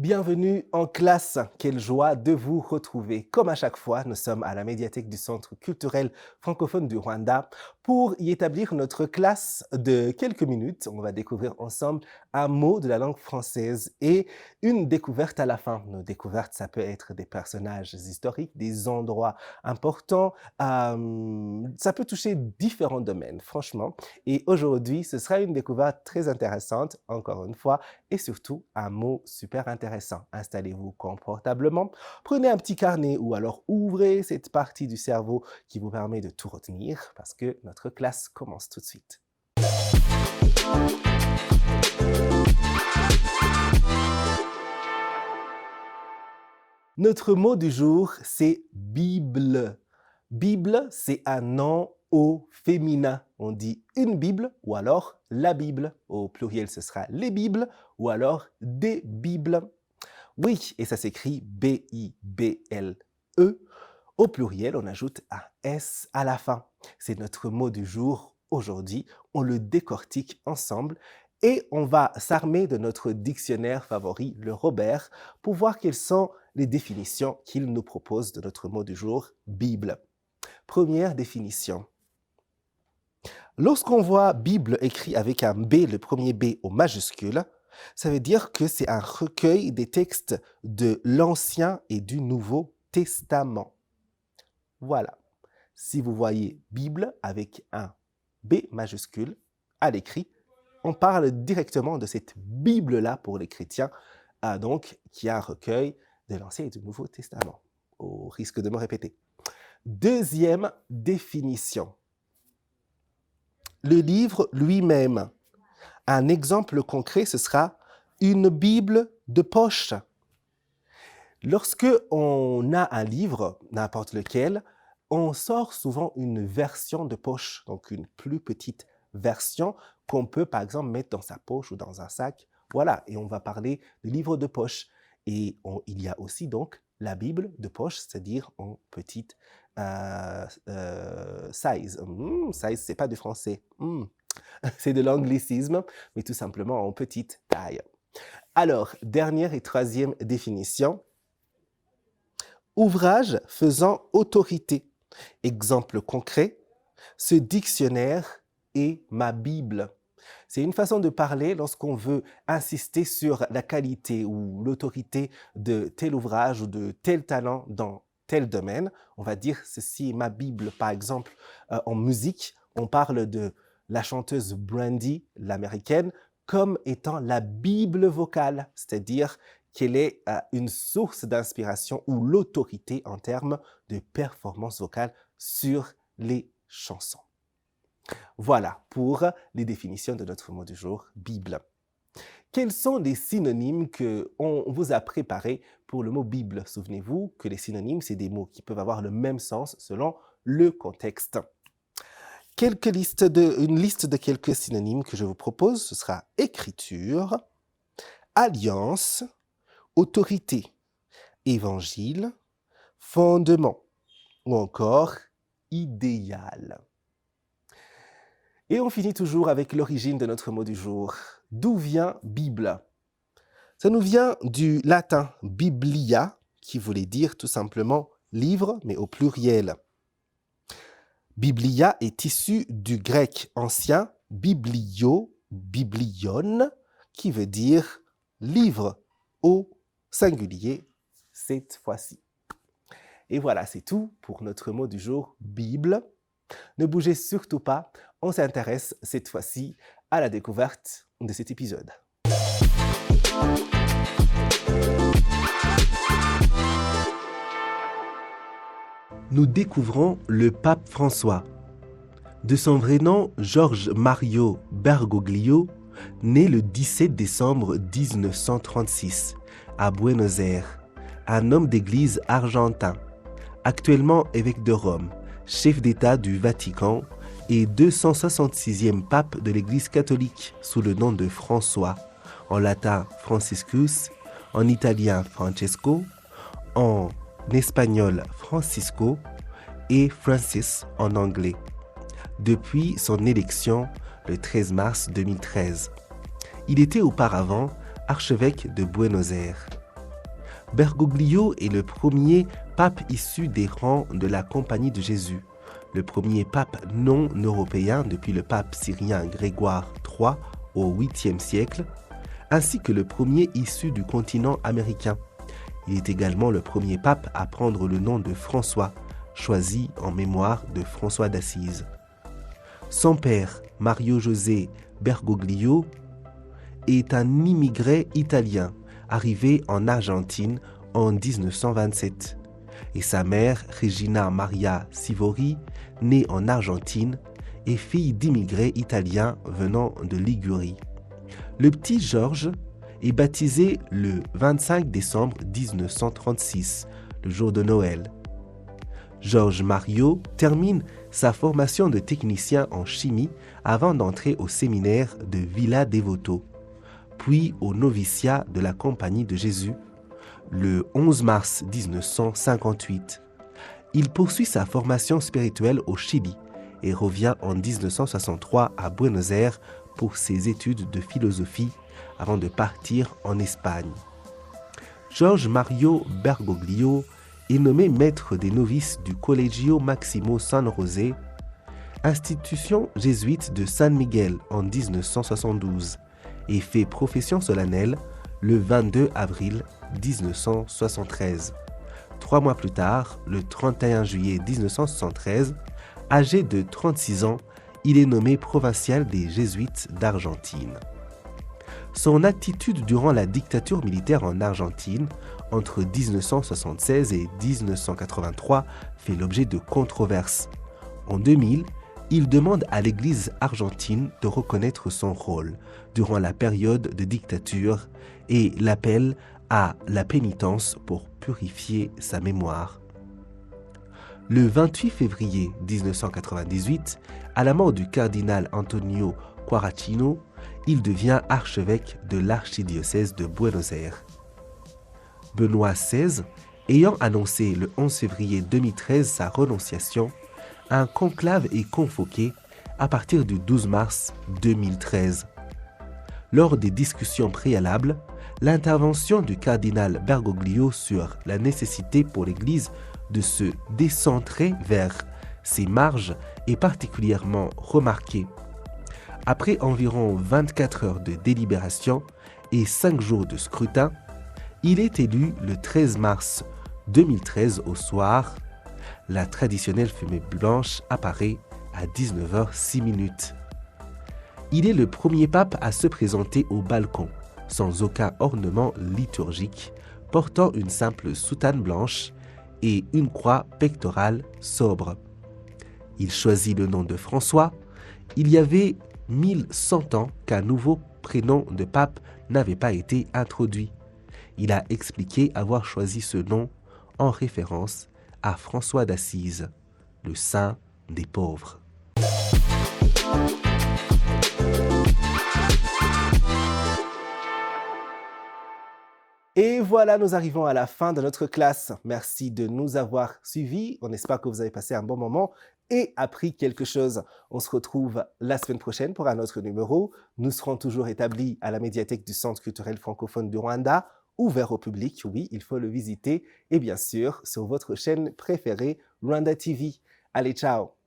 Bienvenue en classe, quelle joie de vous retrouver. Comme à chaque fois, nous sommes à la médiathèque du Centre culturel francophone du Rwanda pour y établir notre classe de quelques minutes. On va découvrir ensemble un mot de la langue française et une découverte à la fin. Nos découvertes, ça peut être des personnages historiques, des endroits importants, ça peut toucher différents domaines, franchement. Et aujourd'hui, ce sera une découverte très intéressante, encore une fois, et surtout un mot super intéressant. Installez-vous confortablement, prenez un petit carnet ou alors ouvrez cette partie du cerveau qui vous permet de tout retenir parce que notre classe commence tout de suite. Notre mot du jour, c'est Bible. Bible, c'est un nom au féminin. On dit une Bible ou alors la Bible. Au pluriel, ce sera les Bibles ou alors des Bibles. Oui, et ça s'écrit B-I-B-L-E. Au pluriel, on ajoute un S à la fin. C'est notre mot du jour aujourd'hui. On le décortique ensemble et on va s'armer de notre dictionnaire favori, le Robert, pour voir quelles sont les définitions qu'il nous propose de notre mot du jour, Bible. Première définition. Lorsqu'on voit Bible écrit avec un B, le premier B au majuscule, ça veut dire que c'est un recueil des textes de l'Ancien et du Nouveau Testament. Voilà. Si vous voyez Bible avec un B majuscule à l'écrit, on parle directement de cette Bible-là pour les chrétiens, donc qui est un recueil de l'Ancien et du Nouveau Testament, au risque de me répéter. Deuxième définition. Le livre lui-même. Un exemple concret, ce sera une Bible de poche. Lorsque on a un livre, n'importe lequel, on sort souvent une version de poche, donc une plus petite version qu'on peut par exemple mettre dans sa poche ou dans un sac. Voilà, et on va parler de livre de poche. Et il y a aussi donc la Bible de poche, c'est-à-dire en petite size. Size, c'est pas du français. C'est de l'anglicisme, mais tout simplement en petite taille. Alors, dernière et troisième définition. Ouvrage faisant autorité. Exemple concret, ce dictionnaire est ma Bible. C'est une façon de parler lorsqu'on veut insister sur la qualité ou l'autorité de tel ouvrage ou de tel talent dans tel domaine. On va dire ceci est ma Bible. Par exemple, en musique, on parle de la chanteuse Brandy, l'américaine, comme étant la Bible vocale, c'est-à-dire qu'elle est une source d'inspiration ou l'autorité en termes de performance vocale sur les chansons. Voilà pour les définitions de notre mot du jour, Bible. Quels sont les synonymes qu'on vous a préparés pour le mot Bible? Souvenez-vous que les synonymes, c'est des mots qui peuvent avoir le même sens selon le contexte. Une liste de quelques synonymes que je vous propose, ce sera écriture, alliance, autorité, évangile, fondement ou encore idéal. Et on finit toujours avec l'origine de notre mot du jour. D'où vient Bible? Ça nous vient du latin biblia, qui voulait dire tout simplement livre, mais au pluriel. Biblia est issu du grec ancien biblio, biblion, qui veut dire livre au singulier cette fois-ci. Et voilà, c'est tout pour notre mot du jour, Bible. Ne bougez surtout pas, on s'intéresse cette fois-ci à la découverte de cet épisode. Nous découvrons le pape François. De son vrai nom, Georges Mario Bergoglio, né le 17 décembre 1936 à Buenos Aires, un homme d'église argentin, actuellement évêque de Rome, chef d'État du Vatican et 266e pape de l'Église catholique sous le nom de François, en latin Franciscus, en italien Francesco, en espagnol Francisco et Francis en anglais, depuis son élection le 13 mars 2013. Il était auparavant archevêque de Buenos Aires. Bergoglio est le premier pape issu des rangs de la Compagnie de Jésus, le premier pape non européen depuis le pape syrien Grégoire III au 8e siècle, ainsi que le premier issu du continent américain. Il est également le premier pape à prendre le nom de François, choisi en mémoire de François d'Assise. Son père, Mario José Bergoglio, est un immigré italien arrivé en Argentine en 1927, et sa mère, Regina Maria Sivori, née en Argentine, est fille d'immigrés italiens venant de Ligurie. Le petit Georges est baptisé le 25 décembre 1936, le jour de Noël. Georges Mario termine sa formation de technicien en chimie avant d'entrer au séminaire de Villa Devoto, puis au noviciat de la Compagnie de Jésus, le 11 mars 1958. Il poursuit sa formation spirituelle au Chili et revient en 1963 à Buenos Aires pour ses études de philosophie avant de partir en Espagne. Georges Mario Bergoglio est nommé maître des novices du Collegio Maximo San José, institution jésuite de San Miguel en 1972, et fait profession solennelle le 22 avril 1973. 3 mois plus tard, le 31 juillet 1973, âgé de 36 ans, il est nommé provincial des Jésuites d'Argentine. Son attitude durant la dictature militaire en Argentine, entre 1976 et 1983, fait l'objet de controverses. En 2000, il demande à l'Église argentine de reconnaître son rôle durant la période de dictature et l'appelle à la pénitence pour purifier sa mémoire. Le 28 février 1998, à la mort du cardinal Antonio Quaracino, il devient archevêque de l'archidiocèse de Buenos Aires. Benoît XVI, ayant annoncé le 11 février 2013 sa renonciation, un conclave est convoqué à partir du 12 mars 2013. Lors des discussions préalables, l'intervention du cardinal Bergoglio sur la nécessité pour l'Église de se décentrer vers ses marges est particulièrement remarquée. Après environ 24 heures de délibération et 5 jours de scrutin, il est élu le 13 mars 2013 au soir. La traditionnelle fumée blanche apparaît à 19h06. Il est le premier pape à se présenter au balcon, sans aucun ornement liturgique, portant une simple soutane blanche et une croix pectorale sobre. Il choisit le nom de François. Il y avait 1100 ans qu'un nouveau prénom de pape n'avait pas été introduit. Il a expliqué avoir choisi ce nom en référence à François d'Assise, le saint des pauvres. Et voilà, nous arrivons à la fin de notre classe. Merci de nous avoir suivis. On espère que vous avez passé un bon moment et appris quelque chose. On se retrouve la semaine prochaine pour un autre numéro. Nous serons toujours établis à la médiathèque du Centre culturel francophone du Rwanda, ouvert au public, oui, il faut le visiter. Et bien sûr, sur votre chaîne préférée, Rwanda TV. Allez, ciao!